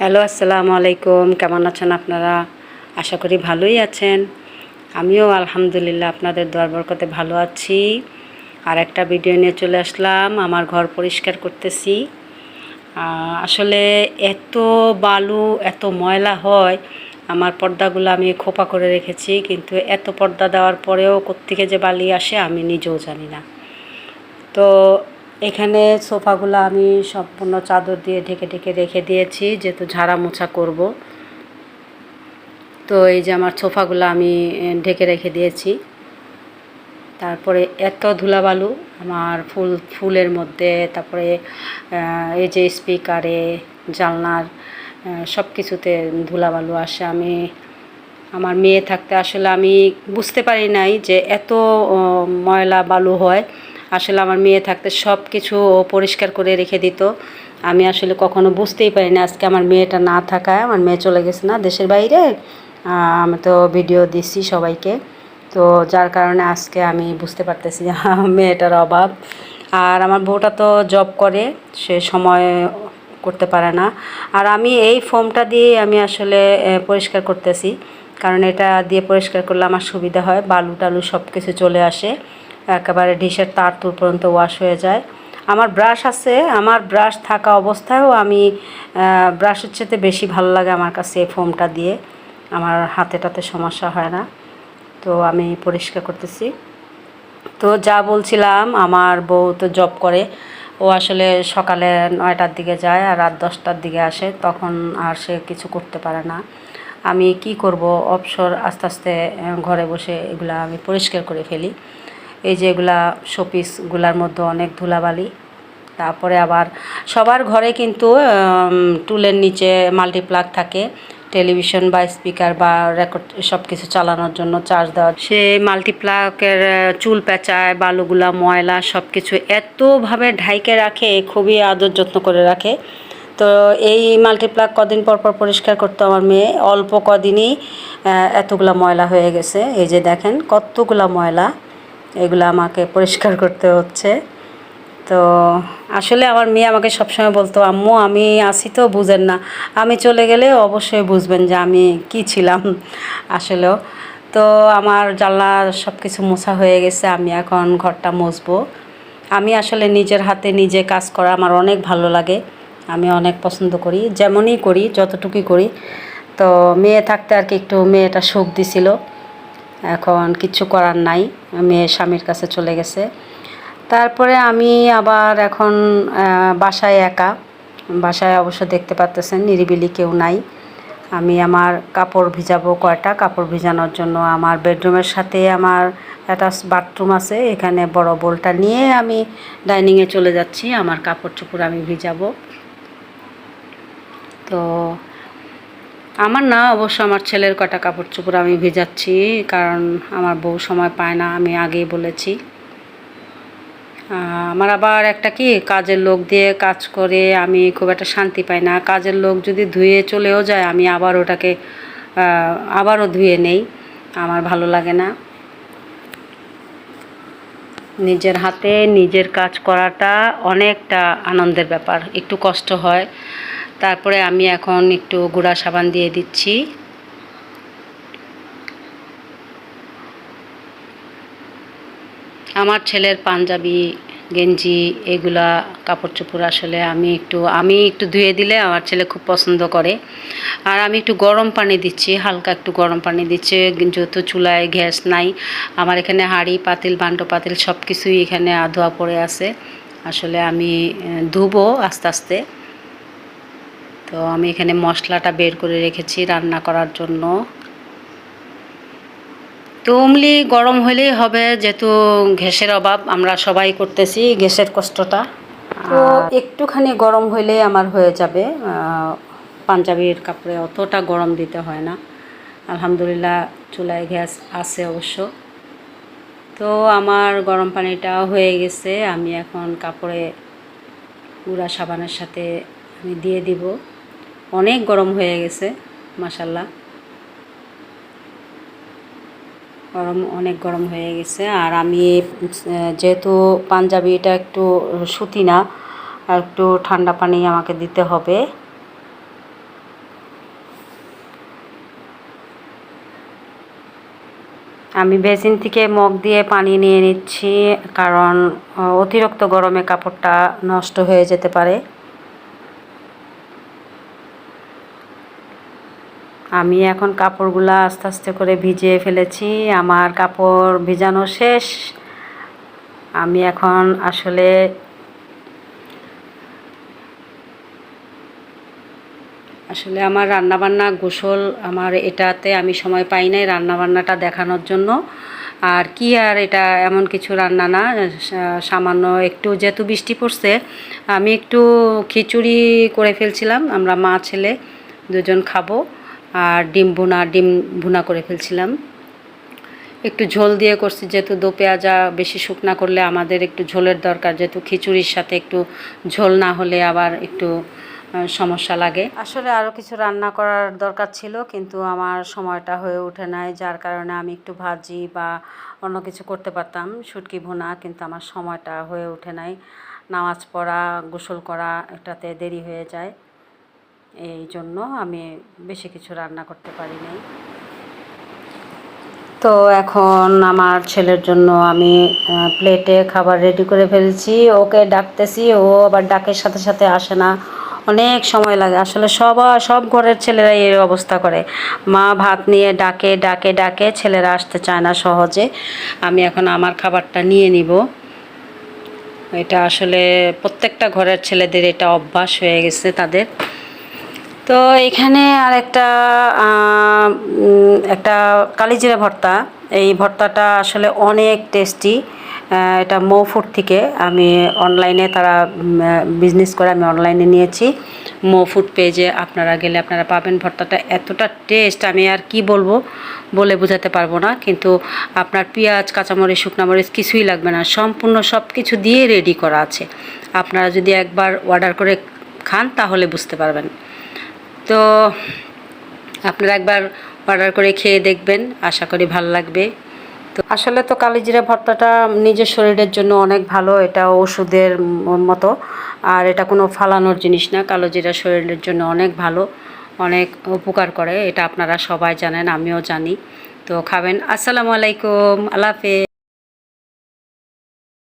Hello, আসসালামু আলাইকুম। কেমন আছেন আপনারা? আশা করি ভালোই আছেন। আমিও আলহামদুলিল্লাহ আপনাদের দোয়ার বরকতে ভালো আছি। আর একটা ভিডিও নিয়ে চলে আসলাম। আমার ঘর পরিষ্কার করতেছি। আসলে এত বালু, এত ময়লা হয়। আমার পর্দাগুলো আমি খোপা করে রেখেছি, কিন্তু এত পর্দা দেওয়ার পরেও কোত্থেকে যে বালি আসে আমি নিজেও জানি না। তো এখানে সোফাগুলো আমি সম্পূর্ণ চাদর দিয়ে ঢেকে ঢেকে রেখে দিয়েছি, যেহেতু ঝাড়া মোছা করব। তো এই যে আমার সোফাগুলো আমি ঢেকে রেখে দিয়েছি। তারপরে এত ধুলাবালু আমার ফুলের মধ্যে, তারপরে এই যে স্পিকারে, জানলার সব কিছুতে ধুলাবালু আসে। আমার মেয়ে থাকতে আসলে আমি বুঝতে পারি নাই যে এত ময়লা বালু হয়। আসলে আমার মেয়ে থাকতে সব কিছু পরিষ্কার করে রেখে দিত। আমি আসলে কখনো বুঝতেই পারি না। আজকে আমার মেয়েটা না থাকায়, আমার মেয়ে চলে গেছে না দেশের বাইরে, আমি তো ভিডিও দিচ্ছি সবাইকে। তো যার কারণে আজকে আমি বুঝতে পারতেছি যে মেয়েটার অভাব। আর আমার বউটা তো জব করে, সে সময় করতে পারে না। আর আমি এই ফোমটা দিয়ে আমি আসলে পরিষ্কার করতেছি, কারণ এটা দিয়ে পরিষ্কার করলে আমার সুবিধা হয়। বালু টালু সব কিছু চলে আসে, একেবারে ডিশের তার তুর পর্যন্ত ওয়াশ হয়ে যায়। আমার ব্রাশ আছে, আমার ব্রাশ থাকা অবস্থায়ও আমি ব্রাশের চেয়ে বেশি ভালো লাগে আমার কাছে এই ফোমটা দিয়ে। আমার হাতে সমস্যা হয় না। তো আমি পরিষ্কার করতেছি। তো যা বলছিলাম, আমার বউ তো জব করে। ও আসলে সকালে 9টার দিকে যায় আর রাত 10টার দিকে আসে, তখন আর সে কিছু করতে পারে না। আমি কি করব, অবসর আস্তে আস্তে ঘরে বসে এগুলা আমি পরিষ্কার করে ফেলি। এই যে এগুলা শোপিসগুলার মধ্যে অনেক ধুলাবালি। তারপরে আবার সবার ঘরে কিন্তু টুলের নিচে মাল্টিপ্লাগ থাকে, টেলিভিশন বা স্পিকার বা রেকর্ড সব কিছু চালানোর জন্য চার্জ দেওয়া। সেই মাল্টিপ্লাগের চুল পেঁচায়, বালুগুলা ময়লা সব কিছু এতভাবে ঢাইকে রাখে, খুবই আদর যত্ন করে রাখে। তো এই মাল্টিপ্লাগ কদিন পর পর পরিষ্কার করতে আমার মেয়ে, অল্প কদিনই এতগুলা ময়লা হয়ে গেছে। এই যে দেখেন কতগুলা ময়লা, এগুলো আমাকে পরিষ্কার করতে হচ্ছে। তো আসলে আমার মেয়ে আমাকে সবসময় বলতো, আম্মু আমি আসি তো বুঝেন না, আমি চলে গেলে অবশ্যই বুঝবেন যে আমি কি ছিলাম আসলেও। তো আমার জানলা সব কিছু মোছা হয়ে গেছে, আমি এখন ঘরটা মুছবো। আমি আসলে নিজের হাতে নিজে কাজ করা আমার অনেক ভালো লাগে, আমি অনেক পছন্দ করি, যেমনই করি যতটুকুই করি। তো মেয়ে থাকতে আর কি একটু মেয়েটা সুখ দিছিল, এখন কিচ্ছু করার নাই, মেয়ে স্বামীর কাছে চলে গেছে। তারপরে আমি আবার এখন বাসায় একা, বাসায় অবশ্য দেখতে পাচ্তেছেন নিরিবিলি কেউ নাই। আমি আমার কাপড় ভিজাবো, কয়টা কাপড় ভিজানোর জন্য আমার বেডরুমের সাথে আমার অ্যাটাচ বাথরুম আছে, এখানে বড় বোলটা নিয়ে আমি ডাইনিংয়ে চলে যাচ্ছি আমার কাপড় চোপড় আমি ভিজাবো। তো আমার না, অবশ্য আমার ছেলের কটা কাপড় চোপড় আমি ভিজাচ্ছি, কারণ আমার বউ সময় পায় না, আমি আগেই বলেছি। আমার আবার একটা কি, কাজের লোক দিয়ে কাজ করে আমি খুব একটা শান্তি পাই না। কাজের লোক যদি ধুয়ে চলেও যায়, আমি আবার ওটাকে আবারও ধুয়ে নেই, আমার ভালো লাগে না। নিজের হাতে নিজের কাজ করাটা অনেকটা আনন্দের ব্যাপার, একটু কষ্ট হয়। তারপরে আমি এখন একটু গুঁড়া সাবান দিয়ে দিচ্ছি। আমার ছেলের পাঞ্জাবি, গেঞ্জি, এগুলা কাপড় চোপড় আসলে আমি একটু ধুয়ে দিলে আমার ছেলে খুব পছন্দ করে। আর আমি একটু গরম পানি দিচ্ছি, হালকা একটু গরম পানি দিচ্ছি, যেহেতু চুলায় গ্যাস নাই। আমার এখানে হাঁড়ি পাতিল, বান্টো পাতিল সব কিছুই এখানে ধোয়া পড়ে আছে। আসলে আমি ধুবো আস্তে আস্তে। তো আমি এখানে মশলাটা বের করে রেখেছি রান্না করার জন্য। তো অমলি গরম হইলেই হবে, যেহেতু গ্যাসের অভাব, আমরা সবাই করতেছি গ্যাসের কষ্টটা। তো একটুখানি গরম হইলেই আমার হয়ে যাবে। পাঞ্জাবির কাপড়ে অতটা গরম দিতে হয় না, আলহামদুলিল্লাহ চুলায় গ্যাস আছে অবশ্য। তো আমার গরম পানিটা হয়ে গেছে, আমি এখন কাপড়ে গুঁড়া সাবানের সাথে আমি দিয়ে দিব। অনেক গরম হয়ে গেছে মাশাল্লাহ, অনেক গরম হয়ে গেছে। আর আমি যেহেতু পাঞ্জাবিটা একটু সুতি না, আর একটু ঠান্ডা পানি আমাকে দিতে হবে। আমি বেসিন থেকে মগ দিয়ে পানি নিয়ে নিচ্ছি, কারণ অতিরিক্ত গরমে কাপড়টা নষ্ট হয়ে যেতে পারে। আমি এখন কাপড়গুলা আস্তে আস্তে করে ভিজিয়ে ফেলেছি। আমার কাপড় ভিজানো শেষ। আমি এখন আসলে আমার রান্নাবান্না গোসল আমার এটাতে আমি সময় পাই নাই রান্নাবান্নাটা দেখানোর জন্য। আর কি আর এটা এমন কিছু রান্না না, সামান্য একটু যেহেতু বৃষ্টি পড়ছে আমি একটু খিচুড়ি করে ফেলছিলাম, আমরা মা ছেলে দুজন খাবো। আর ডিম ভুনা করে ফেলছিলাম, একটু ঝোল দিয়ে করছি, যেহেতু দো পেঁয়াজা বেশি শুকনা করলে আমাদের একটু ঝোলের দরকার, যেহেতু খিচুড়ির সাথে একটু ঝোল না হলে আবার একটু সমস্যা লাগে। আসলে আরও কিছু রান্না করার দরকার ছিল, কিন্তু আমার সময়টা হয়ে ওঠে নাই, যার কারণে আমি একটু ভাজি বা অন্য কিছু করতে পারতাম, শুটকি ভুনা, কিন্তু আমার সময়টা হয়ে ওঠে নাই। নামাজ পড়া, গোসল করা এটাতে দেরি হয়ে যায়, এই জন্য আমি বেশি কিছু রান্না করতে পারি নাই। তো এখন আমার ছেলের জন্য আমি প্লেটে খাবার রেডি করে ফেলছি, ওকে ডাকতেছি, ও আবার ডাকের সাথে সাথে আসে না, অনেক সময় লাগে। আসলে সব ঘরের ছেলেরাই এই অবস্থা করে, মা ভাত নিয়ে ডাকে ডাকে ডাকে, ছেলেরা আসতে চায় না সহজে। আমি এখন আমার খাবারটা নিয়ে নিব। এটা আসলে প্রত্যেকটা ঘরের ছেলেদের এটা অভ্যাস হয়ে গেছে তাদের। তো এখানে আর একটা কালিজিরা ভর্তা, এই ভর্তাটা আসলে অনেক টেস্টি। এটা মৌ ফুড থেকে আমি অনলাইনে, তারা বিজনেস করে, আমি অনলাইনে নিয়েছি। মৌ ফুড পেজে আপনারা গেলে আপনারা পাবেন। ভর্তাটা এতটা টেস্ট আমি আর কি বলবো, বলে বোঝাতে পারবো না। কিন্তু আপনার পেঁয়াজ, কাঁচামরিচ, শুকনো মরিচ কিছুই লাগবে না, সম্পূর্ণ সব কিছু দিয়ে রেডি করা আছে। আপনারা যদি একবার অর্ডার করে খান তাহলে বুঝতে পারবেন। তো আপনারা একবার অর্ডার করে খেয়ে দেখবেন, আশা করি ভালো লাগবে। তো আসলে তো কালিজিরা ভর্তাটা নিজের শরীরের জন্য অনেক ভালো, এটা ওষুধের মতো। আর এটা কোনো ফালানোর জিনিস না, কালোজিরা শরীরের জন্য অনেক ভালো, অনেক উপকার করে, এটা আপনারা সবাই জানেন, আমিও জানি। তো খাবেন। আসসালামু আলাইকুম, আল্লাহ হাফেজ।